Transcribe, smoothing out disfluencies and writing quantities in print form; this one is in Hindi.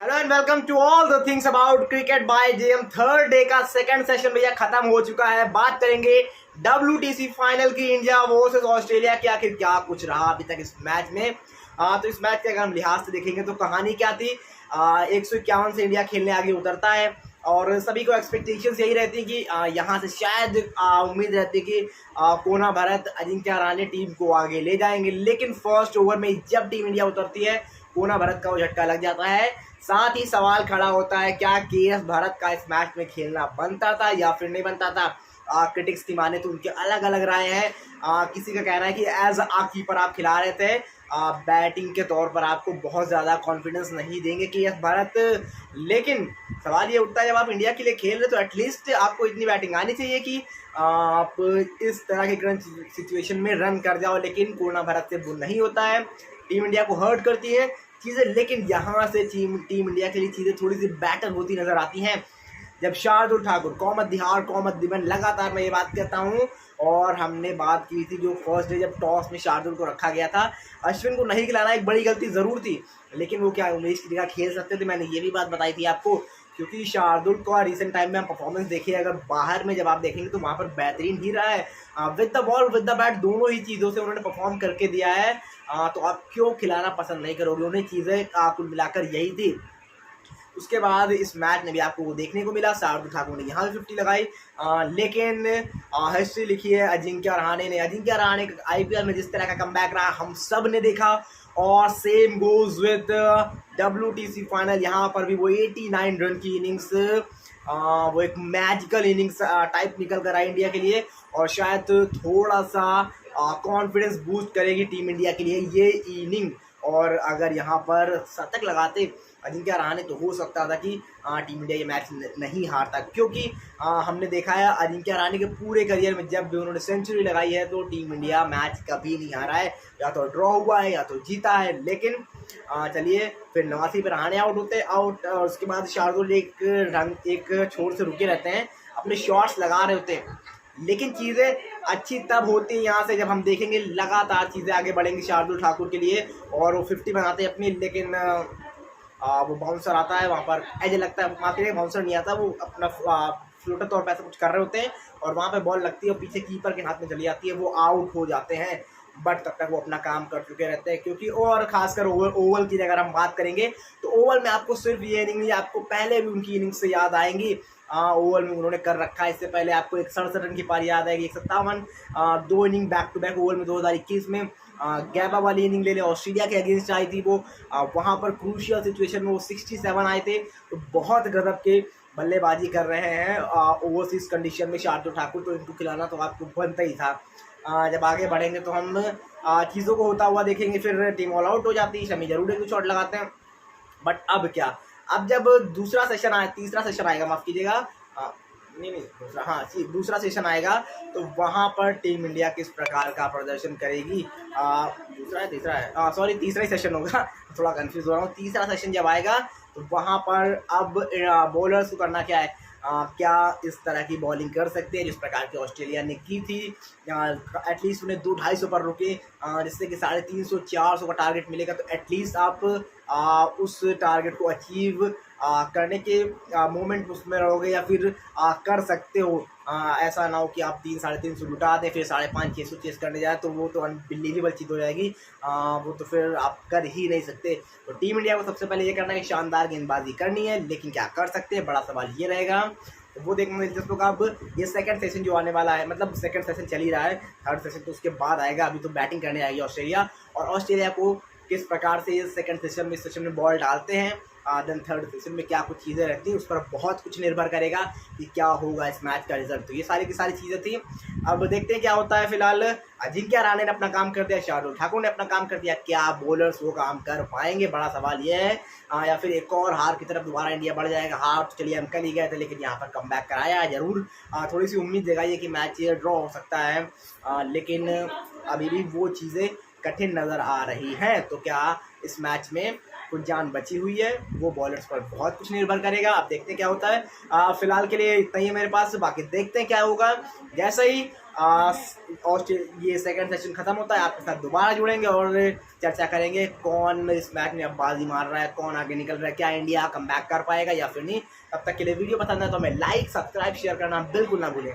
Hello and welcome to all the things about cricket by JM. Third day का सेकंड सेशन भैया खत्म हो चुका है। बात करेंगे WTC फाइनल की, इंडिया वर्सेस ऑस्ट्रेलिया की। आखिर क्या कुछ रहा अभी तक इस मैच में। तो इस मैच के अगर हम लिहाज से देखेंगे तो कहानी क्या थी। 151 से इंडिया खेलने आगे उतरता है और सभी को एक्सपेक्टेशंस यही रहती है कि यहाँ से शायद उम्मीद रहती है कि कोना भरत, अजिंक्य रहाणे टीम को आगे ले जाएंगे। लेकिन फर्स्ट ओवर में जब टीम इंडिया उतरती है, कोना भरत का वो झटका लग जाता है। साथ ही सवाल खड़ा होता है, क्या KS भरत का इस मैच में खेलना बनता था या फिर नहीं बनता था। क्रिटिक्स की माने तो उनके अलग अलग राय हैं। किसी का कहना है कि एज कीपर आप खिला रहे थे, बैटिंग के तौर पर आपको बहुत ज़्यादा कॉन्फिडेंस नहीं देंगे KS भरत। लेकिन सवाल ये उठता है, जब आप इंडिया के लिए खेल रहे तो एटलीस्ट आपको इतनी बैटिंग आनी चाहिए कि आप इस तरह के करंट सिचुएशन में रन कर जाओ। लेकिन कोना भरत से वो नहीं होता है, टीम इंडिया को हर्ट करती है चीज़ें। लेकिन यहाँ से टीम इंडिया के लिए चीज़ें थोड़ी सी बेटर होती नजर आती हैं जब शार्दुल ठाकुर, कौमत दिहार, कौमत दिमन, लगातार मैं ये बात कहता हूँ। और हमने बात की थी जो फर्स्ट डे जब टॉस में शार्दुल को रखा गया था, अश्विन को नहीं खिलाना एक बड़ी गलती ज़रूर थी। लेकिन वो क्या उमेश की जगह खेल सकते थे, मैंने ये भी बात बताई थी आपको। क्योंकि शार्दुल का रिसेंट टाइम में हम परफॉर्मेंस देखिए, अगर बाहर में जब आप देखेंगे तो वहाँ पर बेहतरीन ही रहा है। With the ball with the bat दोनों ही चीज़ों से उन्होंने परफॉर्म करके दिया है। तो आप क्यों खिलाना पसंद नहीं करोगे उन्हें। चीज़ें कुल मिलाकर यही थी। उसके बाद इस मैच में भी आपको वो देखने को मिला, शार्दुल ठाकुर ने यहाँ भी 50 लगाई। लेकिन हिस्ट्री लिखी है अजिंक्य रहाणे ने। अजिंक्य रहाणे IPL में जिस तरह का कमबैक रहा हम सब ने देखा, और same goes with WTC final. यहाँ पर भी वो 89 रन की इनिंग्स, वो एक मैजिकल इनिंग्स टाइप निकल कर आई इंडिया के लिए, और शायद थोड़ा सा कॉन्फिडेंस बूस्ट करेगी टीम इंडिया के लिए ये इनिंग। और अगर यहाँ पर शतक लगाते अजिंक्य रहाणे तो हो सकता था कि टीम इंडिया ये मैच नहीं हारता। क्योंकि हमने देखा है अजिंक्य रहाणे के पूरे करियर में जब भी उन्होंने सेंचुरी लगाई है तो टीम इंडिया मैच कभी नहीं हारा है, या तो ड्रॉ हुआ है या तो जीता है। लेकिन चलिए, फिर 89 पे रहाणे आउट होते हैं, आउट। और उसके बाद शार्दुल एक छोर से रुके रहते हैं, अपने शॉट्स लगा रहे होते हैं। लेकिन चीज़ें अच्छी तब होती हैं यहाँ से जब हम देखेंगे लगातार चीज़ें आगे बढ़ेंगी शार्दुल ठाकुर के लिए, और वो 50 बनाते हैं अपनी। लेकिन वो बाउंसर आता है, वहाँ पर एज लगता है, माफ करिए बाउंसर नहीं आता, वो अपना फ्लोटर तौर पर ऐसा कुछ कर रहे होते हैं और वहाँ पे बॉल लगती है और पीछे कीपर के हाथ में चली जाती है, वो आउट हो जाते हैं। बट तब तक वो अपना काम कर चुके रहते हैं। क्योंकि और खासकर ओवल की अगर हम बात करेंगे तो ओवल में आपको सिर्फ ये इनिंग नहीं, आपको पहले भी उनकी इनिंग्स से याद आएंगी। ओवल में उन्होंने कर रखा है, इससे पहले आपको 167 रन की पारी याद आएगी, 157, 2 inning back to back Oval में 2021 में। गैबा वाली इनिंग ले ले, ऑस्ट्रेलिया के अगेंस्ट आई थी वो, वहाँ पर क्रूशियल सिचुएशन में वो 67 आए थे। तो बहुत गजब के बल्लेबाजी कर रहे हैं ओवरसीज कंडीशन में शार्दुल ठाकुर, तो इनको खिलाना तो आपको बनता ही था। जब आगे बढ़ेंगे तो हम चीज़ों को होता हुआ देखेंगे। फिर टीम ऑल आउट हो जाती है, शमी जरूर एक शॉट लगाते हैं। बट अब क्या, अब जब दूसरा सेशन आया, तीसरा सेशन आएगा, माफ़ कीजिएगा, दूसरा सेशन आएगा तो वहाँ पर टीम इंडिया किस प्रकार का प्रदर्शन करेगी। तीसरा ही सेशन होगा, थोड़ा कंफ्यूज हो रहा हूँ। तीसरा सेशन जब आएगा तो वहाँ पर अब बॉलर्स को करना क्या है, क्या इस तरह की बॉलिंग कर सकते हैं जिस प्रकार की ऑस्ट्रेलिया ने की थी। एटलीस्ट उन्हें 2-250 पर रुके, जिससे कि 350-400 का टारगेट मिलेगा। तो एटलीस्ट आप उस टारगेट को अचीव करने के मोमेंट उसमें रहोगे, या फिर कर सकते हो। ऐसा ना हो कि आप 3-350 लुटा दें, फिर 550-600 चेस करने जाए, तो वो तो अनबिलीवेबल चीज़ हो जाएगी। वो तो फिर आप कर ही नहीं सकते। तो टीम इंडिया को सबसे पहले ये करना है कि शानदार गेंदबाजी करनी है। लेकिन क्या कर सकते हैं, बड़ा सवाल ये रहेगा। तो वो देखने में दिलचस्प होगा। अब ये सेकंड सेशन जो आने वाला है, मतलब सेकंड सेशन चल ही रहा है, थर्ड सेशन तो उसके बाद आएगा। अभी तो बैटिंग करने आएगी ऑस्ट्रेलिया, और ऑस्ट्रेलिया को किस प्रकार से ये सेकंड सेशन में बॉल डालते हैं, देन थर्ड सेशन में क्या कुछ चीज़ें रहती हैं, उस पर बहुत कुछ निर्भर करेगा कि क्या होगा इस मैच का रिजल्ट। तो ये सारी की सारी चीज़ें थी। अब देखते हैं क्या होता है। फिलहाल अजिंक्य रहाणे ने अपना काम कर दिया, शार्दुल ठाकुर ने अपना काम कर दिया, क्या बॉलर्स वो काम कर पाएंगे, बड़ा सवाल ये है। या फिर एक और हार की तरफ दोबारा इंडिया बढ़ जाएगा। हार तो चलिए हम कल ही गए थे, लेकिन यहाँ पर कमबैक कराया जरूर। थोड़ी सी उम्मीद जगाइए कि मैच ये ड्रॉ हो सकता है, लेकिन अभी भी वो चीज़ें कठिन नज़र आ रही हैं। तो क्या इस मैच में कुछ जान बची हुई है, वो बॉलर्स पर बहुत कुछ निर्भर करेगा। आप देखते हैं क्या होता है। फिलहाल के लिए इतना ही है मेरे पास, बाकी देखते हैं क्या होगा। जैसे ही ये सेकंड सेशन खत्म होता है आपके साथ दोबारा जुड़ेंगे और चर्चा करेंगे कौन इस मैच में अब बाजी मार रहा है, कौन आगे निकल रहा है, क्या इंडिया कम बैक कर पाएगा या फिर नहीं। तब तक के लिए वीडियो पसंद है तो हमें लाइक, सब्सक्राइब, शेयर करना बिल्कुल ना भूलें।